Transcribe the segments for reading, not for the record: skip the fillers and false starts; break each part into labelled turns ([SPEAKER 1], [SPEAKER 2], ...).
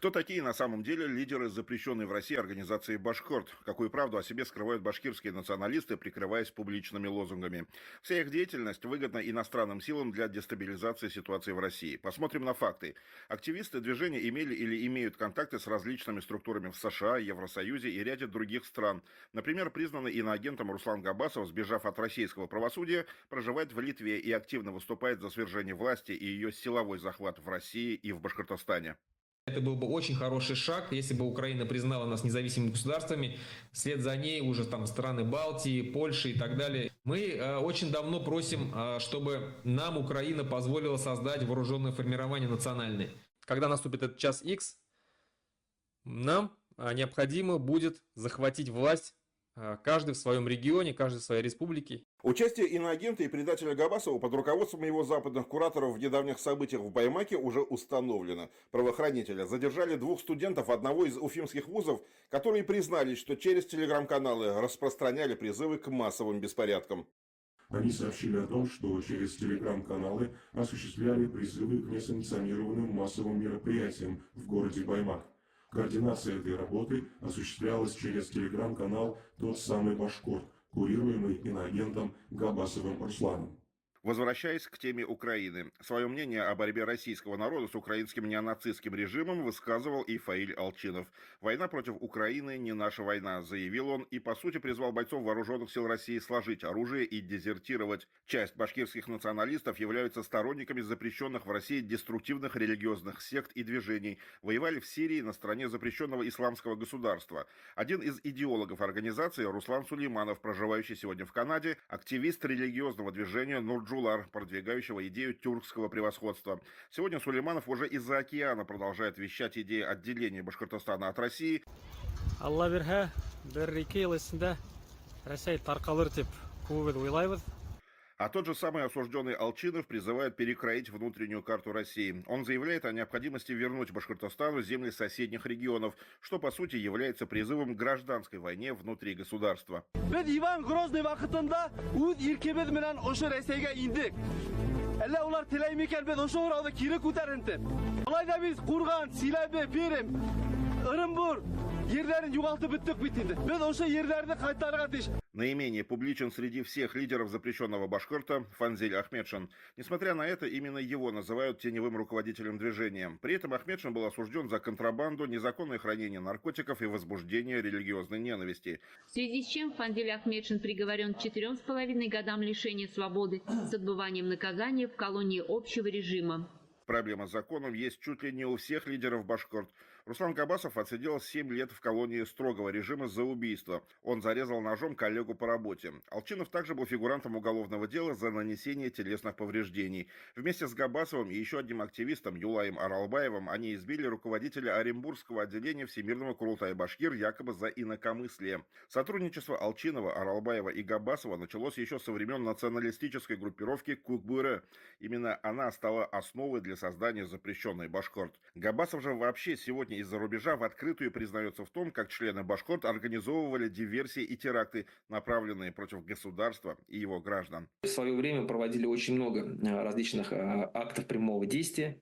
[SPEAKER 1] Кто такие на самом деле лидеры запрещенной в России организации «Башкорт»? Какую правду о себе скрывают башкирские националисты, прикрываясь публичными лозунгами? Вся их деятельность выгодна иностранным силам для дестабилизации ситуации в России. Посмотрим на факты. Активисты движения имели или имеют контакты с различными структурами в США, Евросоюзе и ряде других стран. Например, признанный иноагентом Руслан Габасов, сбежав от российского правосудия, проживает в Литве и активно выступает за свержение власти и ее силовой захват в России и в Башкортостане.
[SPEAKER 2] Это был бы очень хороший шаг, если бы Украина признала нас независимыми государствами, вслед за ней уже там страны Балтии, Польши и так далее. Мы очень давно просим, чтобы нам Украина позволила создать вооруженное формирование национальное. Когда наступит этот час X, нам необходимо будет захватить власть, каждый в своем регионе, каждый в своей республике.
[SPEAKER 1] Участие иноагента и предателя Габасова под руководством его западных кураторов в недавних событиях в Баймаке уже установлено. Правоохранители задержали двух студентов одного из уфимских вузов, которые признались, что через телеграм-каналы распространяли призывы к массовым беспорядкам.
[SPEAKER 3] Они сообщили о том, что через телеграм-каналы осуществляли призывы к несанкционированным массовым мероприятиям в городе Баймак. Координация этой работы осуществлялась через телеграм-канал «Тот самый Башкорт», курируемый иноагентом Габасовым Русланом.
[SPEAKER 1] Возвращаясь к теме Украины, свое мнение о борьбе российского народа с украинским неонацистским режимом высказывал и Фаиль Алчинов. «Война против Украины не наша война», заявил он, и по сути призвал бойцов вооруженных сил России сложить оружие и дезертировать. Часть башкирских националистов являются сторонниками запрещенных в России деструктивных религиозных сект и движений, воевали в Сирии на стороне запрещенного исламского государства. Один из идеологов организации Руслан Сулейманов, проживающий сегодня в Канаде, активист религиозного движения Нурджулар, продвигающего идею тюркского превосходства. Сегодня Сулейманов уже из-за океана продолжает вещать идеи отделения Башкортостана от России.
[SPEAKER 4] Алла бирһә, бер ике ел эчендә Россия таркалыр дип күбез уйлайбыз.
[SPEAKER 1] А тот же самый осужденный Алчинов призывает перекроить внутреннюю карту России. Он заявляет о необходимости вернуть Башкортостану земли соседних регионов, что по сути является призывом к гражданской войне внутри государства.
[SPEAKER 5] Biz Иван Грозный вакытында үз иркебез менен ошо Россияга индик. Әллә улар теләйме икән без ошо уракта кире күтәрентеп. Алайда biz Курган, Силәбе, Пермь, Ырымбур ерләрен югалтып беттек бит инде. Без ошо ерләрне кайтарырга тиеш.
[SPEAKER 1] Наименее публичен среди всех лидеров запрещенного Башкорта Фанзиль Ахметшин. Несмотря на это, именно его называют теневым руководителем движения. При этом Ахметшин был осужден за контрабанду, незаконное хранение наркотиков и возбуждение религиозной ненависти.
[SPEAKER 6] В связи с чем Фанзиль Ахметшин приговорен к 4,5 годам лишения свободы с отбыванием наказания в колонии общего режима.
[SPEAKER 1] Проблема с законом есть чуть ли не у всех лидеров Башкорт. Руслан Габасов отсидел 7 лет в колонии строгого режима за убийство. Он зарезал ножом коллегу по работе. Алчинов также был фигурантом уголовного дела за нанесение телесных повреждений. Вместе с Габасовым и еще одним активистом Юлаем Аралбаевым они избили руководителя Оренбургского отделения Всемирного Курултая Башкир якобы за инакомыслие. Сотрудничество Алчинова, Аралбаева и Габасова началось еще со времен националистической группировки Кукбюре. Именно она стала основой для создания запрещенной Башкорт. Габасов же вообще сегодня из-за рубежа в открытую признается в том, как члены Башкорт организовывали диверсии и теракты, направленные против государства и его граждан.
[SPEAKER 2] В свое время проводили очень много различных актов прямого действия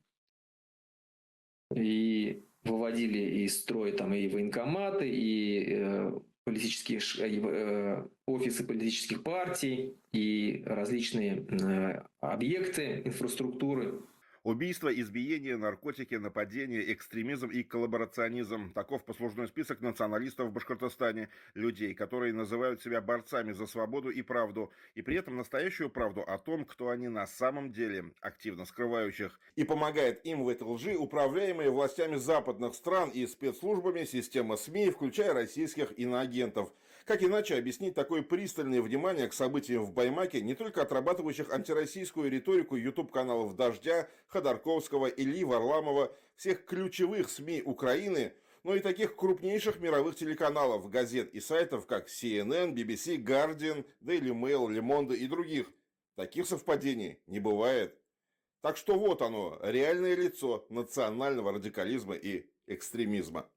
[SPEAKER 2] и выводили из строя там и военкоматы, и политические офисы политических партий, и различные объекты инфраструктуры.
[SPEAKER 1] Убийство, избиение, наркотики, нападения, экстремизм и коллаборационизм. Таков послужной список националистов в Башкортостане. Людей, которые называют себя борцами за свободу и правду. И при этом настоящую правду о том, кто они на самом деле, активно скрывающих. И помогает им в этой лжи управляемые властями западных стран и спецслужбами система СМИ, включая российских иноагентов. Как иначе объяснить такое пристальное внимание к событиям в Баймаке не только отрабатывающих антироссийскую риторику YouTube-каналов «Дождя», Ходорковского, Ильи Варламова, всех ключевых СМИ Украины, но и таких крупнейших мировых телеканалов, газет и сайтов, как CNN, BBC, Guardian, Daily Mail, Le Monde и других. Таких совпадений не бывает. Так что вот оно, реальное лицо национального радикализма и экстремизма.